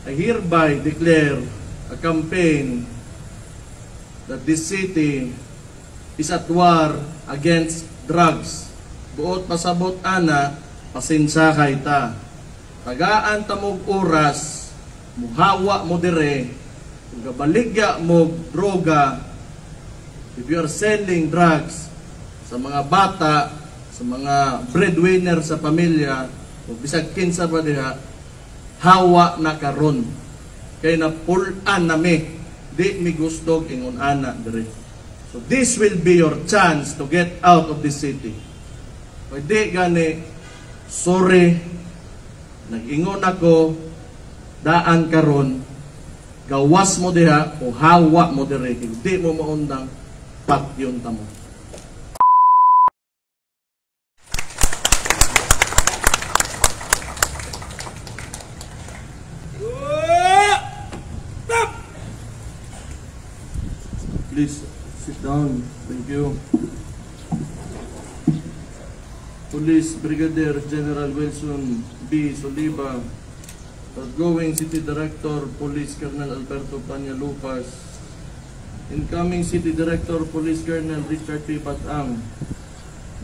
I hereby declare a campaign that this city is at war against drugs. Buot pasabot ana, pasensya kay ta. Tagaan tamog oras, muhawa mo dire, kung gabaligya mo droga, if you are selling drugs sa mga bata, sa mga breadwinner sa pamilya, o bisag kinsa pa diha, hawa na karon. Kay na pulan nami, di mi gustog ingon ana dire. So this will be your chance to get out of this city. Pwede gani, sorry, nag-ingon ako, daan karon, gawas mo diha o hawa mo dire. Di mo maundang patyon tamo. Please sit down. Thank you. Police Brigadier General Wilson B. Soliva, outgoing City Director Police Colonel Alberto Panyalupas, incoming City Director Police Colonel Richard P. Batang,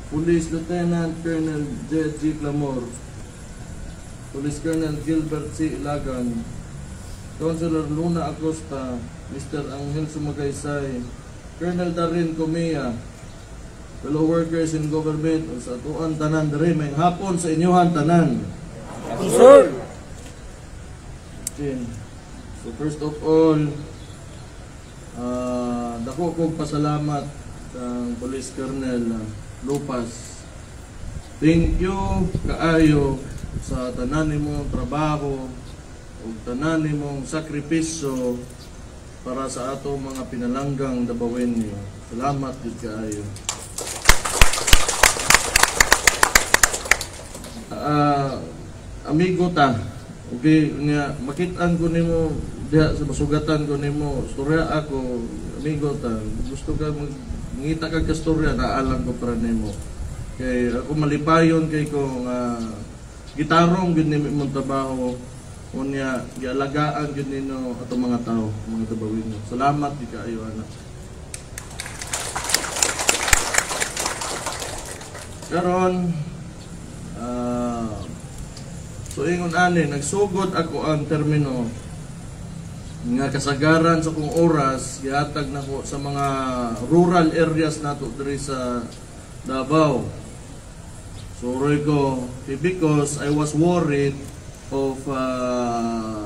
Police Lieutenant Colonel J. G. Clamor, Police Colonel Gilbert C. Ilagan, Councilor Luna Acosta, Mr. Angel Sumagaysay, Colonel Darin Comea, fellow workers in government, o sa tuan tanan dere, may hapon sa inyohan tanan. Sir! Okay. So first of all, dako kong pasalamat sa Police Colonel Lupas. Thank you kaayo sa tanan nimong trabaho o tanan nimong sakripisyo para sa ato mga pinalanggang dabawin niyo. Salamat gid kaayo. Amigo ta, okay, nga makitaan ko nimo diha sa masugatan ko nimo storya ako, amigo ta. Gusto ka mangita kag kastorya, naalang ko para nimo. Kay ako malipayon kay ko nga gitarong gid nimo imong trabaho. Unya gialagaan gyud nino ato mga tao, mga dabawin niyo. Salamat di kaayo anak. Karon so ingon ani, nagsugod ako ang termino nga kasagaran sa kong oras gihatag nako sa mga rural areas nato diri sa Davao. Sorry ko because I was worried of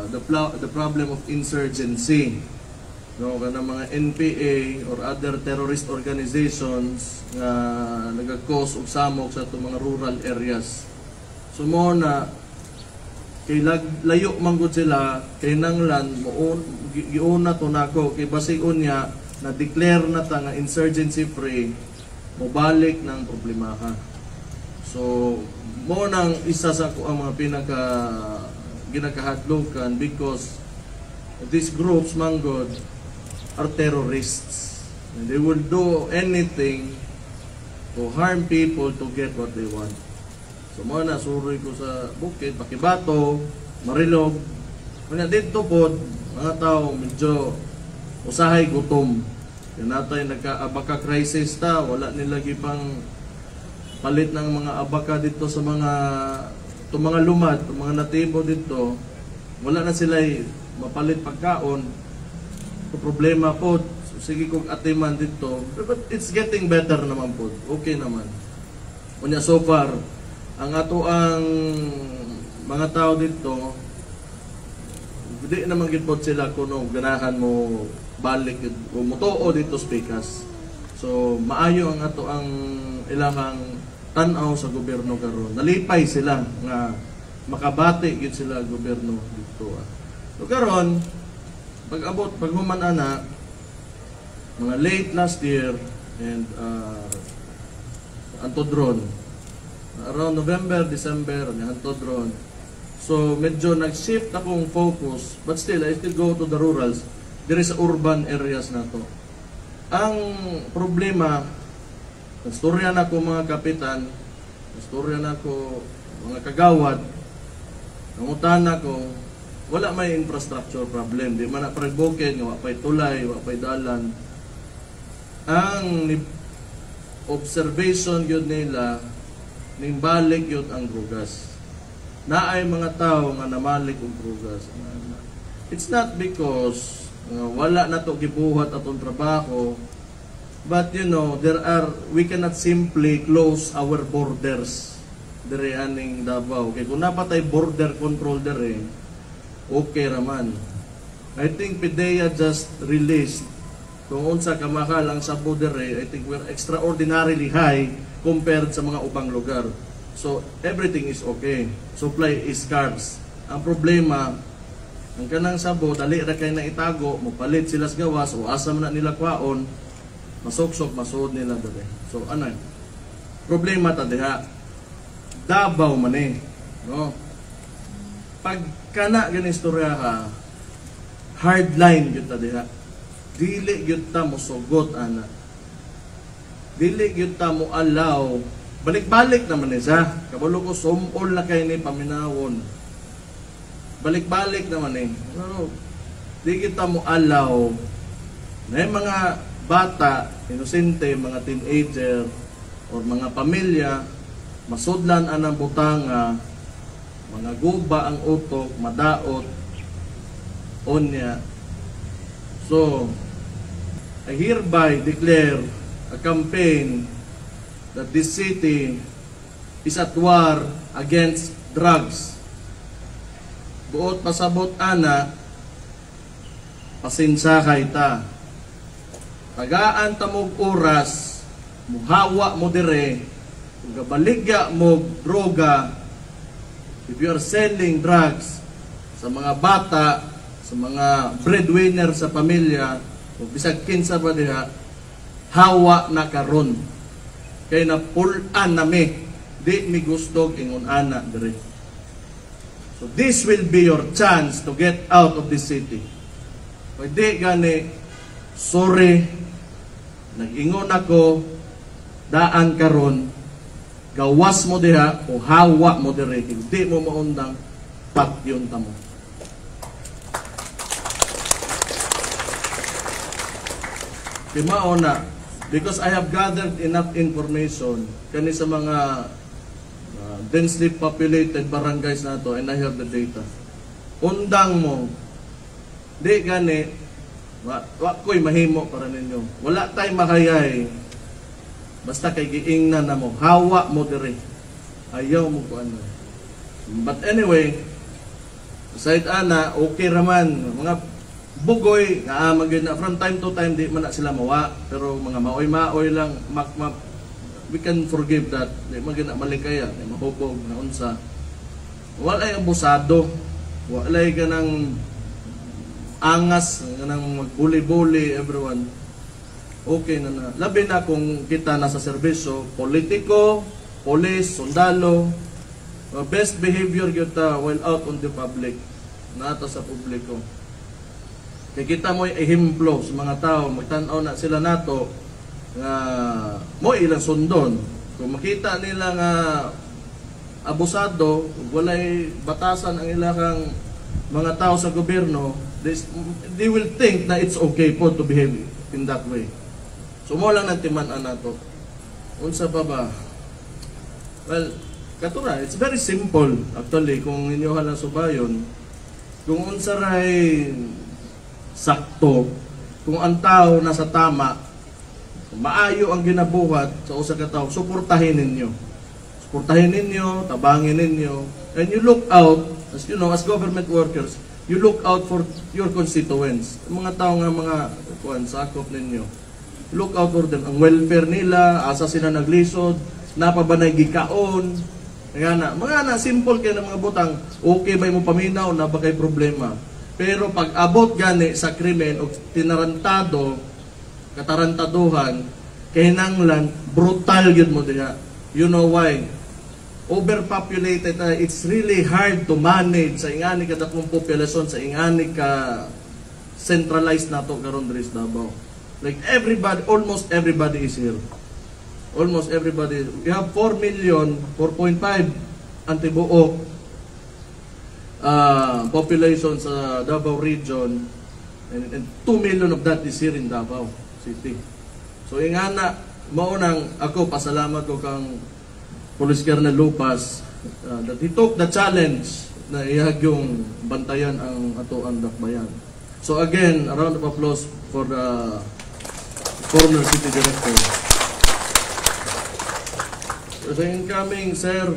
the problem of insurgency. No, kana mga NPA or other terrorist organizations nga nagakos og samok sa itong mga rural areas. So mo na kay layo manggod sila kay nanglan mo giuna to nako kay basigon niya na declare na ta nga insurgency free, mobalik ng problema ha. So mo nang isa sa ko ang mga pinaka ginakahadlokan because these groups manggod are terrorists and they will do anything to harm people to get what they want. So mo na suroy ko sa bukid, Pakibato, Marilog. Kanya dito po mga tao medyo usahay gutom. Kaya natay nagka-abaka crisis ta, wala nila gipang palit ng mga abaka dito sa mga lumad, mga natibo dito. Wala na sila mapalit pagkaon. So, problema po. So, sige kong atiman dito. But it's getting better naman po. Okay naman. Kunya so far, ang ato ang mga tao dito, hindi naman gitpot sila kung ganahan mo balik o mutuo dito speakas. So maayo ang ato ang ilahang tan-aw sa gobyerno karon. Nalipay sila nga makabati gid sila gobyerno dito. So karon pag-abot paghuman ana mga late last year and antodron around November, December, hantod ron. So medyo nag-shift akong focus, but still I still go to the rurals. There is urban areas na to. Ang problema, nastorya na ko mga kapitan, nastorya na ko mga kagawad, nangutan na ko, wala may infrastructure problem. Di man na pag-bukid, nga wapay tulay, wapay dalan. Ang observation yun nila, ning balik yun ang drugas. Naay mga tao nga namalik og drugas. It's not because wala na to gibuhat atong trabaho, but you know, we cannot simply close our borders dire aning Davao. Okay, kung napatay border control dire, okay raman. I think PDEA just released kung unsa ka makalang sa dire, I think we're extraordinarily high compared sa mga ubang lugar. So everything is okay. Supply is scarce. Ang problema, ang kanang sabo, dali ra kay na itago, mupalit sila sa gawas, o asa man na nila kwaon, masuksok, masuod nila dire. So ano, problema ta diha. Davao man eh, no? Pag kana gani istorya ha, hardline gyud ta diha. Dili gyud ta mosugot ana. Dili gyud ta mo allow. Balik-balik naman siya. Kabalo ko sumol na kay ni paminawon. Balik-balik naman eh. No, di kita mo allow na yung mga bata, inosente, mga teenager, or mga pamilya, masudlan anang butanga, mga guba ang utok, madaot, onya. So, I hereby declare a campaign that this city is at war against drugs. Buot pasabot ana, pasinsa kay ta. Tagaan ta mog oras, muhawa mo dire, kung gabaligya mo droga, if you are selling drugs sa mga bata, sa mga breadwinner sa pamilya, o bisag kinsa pa diha, hawa na karon. Kay na pulan nami, di mi gustog ingon ana dire. So this will be your chance to get out of this city. Pwede gani, sorry, nag-ingon ako, daan karon, gawas mo diha o hawa mo dire, hindi mo maundang patyon ta mo. Kimao na, because I have gathered enough information kani sa mga densely populated barangays nato, and I have the data. Undang mo, di gani, wa ko'y mahimo para ninyo. Wala tay makayay, basta kay giingnan na mo, hawa mo dire. Ayaw mo ko ano. But anyway, aside ana, okay raman, mga bugoy, nga magin na from time to time, di man na sila mawa, pero mga maoy-maoy lang, we can forgive that. Di magin na malikaya, di mahubog, na unsa. Walay abusado, walay ka ng angas, ka ng magbuli-buli, everyone. Okay na na. Labi na kung kita nasa serbisyo, politiko, police, sundalo, best behavior kita while out on the public, nata sa publiko. Kaya kita mo ehemplo sa mga tao, magtanaw na sila nato nga mo ilang sundon. Kung makita nila nga abusado, walay batasan ang ilang mga tao sa gobyerno, they will think na it's okay po to behave in that way. So mo lang natiman-an nato. Unsa pa ba? Well, katura, it's very simple actually kung inyo halang subayon. Kung unsa ray sakto, kung ang tao nasa tama, maayo ang ginabuhat sa usa ka tawo, suportahin ninyo. Suportahin ninyo, tabangin ninyo, and you look out, as you know, as government workers, you look out for your constituents. Mga tao nga mga sakop ninyo. Look out for them. Ang welfare nila, asa sila naglisod, napabanay gikaon, mga na simple kay na mga butang, okay ba mo paminaw na ba kay problema? Pero pag abot gani sa krimen o tinarantado, katarantaduhan, kinanglan, brutal yun mo diya. You know why? Overpopulated, it's really hard to manage sa ingani ka dakong populasyon, sa ingani ka centralized na to karon diri sa Davao. Like everybody, almost everybody is here. Almost everybody. We have 4 million, 4.5 antibuok population sa Davao region, and 2 million of that is here in Davao City. So ingana, maunang ako pasalamat ko kang Police Colonel Lupas that he took the challenge na iyag yung bantayan ang ato ang dakbayan. So again, a round of applause for the former city director. So the incoming, sir,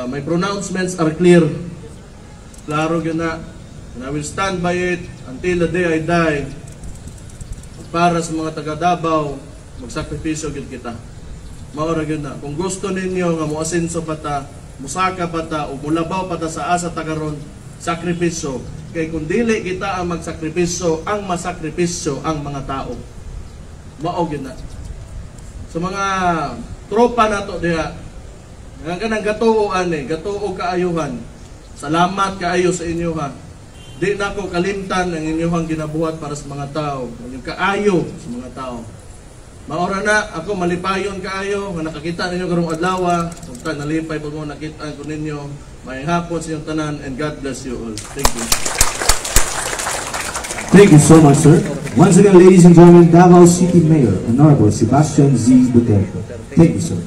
my pronouncements are clear. Klaro yun na. And I will stand by it until the day I die. Para sa mga taga Davao, magsakripisyo gid kita. Maura yun na. Kung gusto ninyo nga muasinso pa ta, musaka pa ta, o mulabaw pa ta sa asa tagaron, sakripisyo. Kay kung dili kita ang magsakripisyo, ang masakripisyo ang mga tao. Mao yun na. Sa mga tropa nato diha, nga kanang gatuoan gatuo kaayuhan. Salamat kaayo sa inyo ha. Di na ko kalimtan ang inyong ginabuhat para sa mga tao, ang inyong kaayo sa mga tao. Maura na ako malipayon kaayo nga nakakita ninyo karong adlaw, samtang nalipay pag mo nakita ko ninyo. May hapon sa inyong tanan, and God bless you all. Thank you. Thank you so much, sir. Once again, ladies and gentlemen, Davao City Mayor, Honorable Sebastian Z. Duterte. Thank you, sir.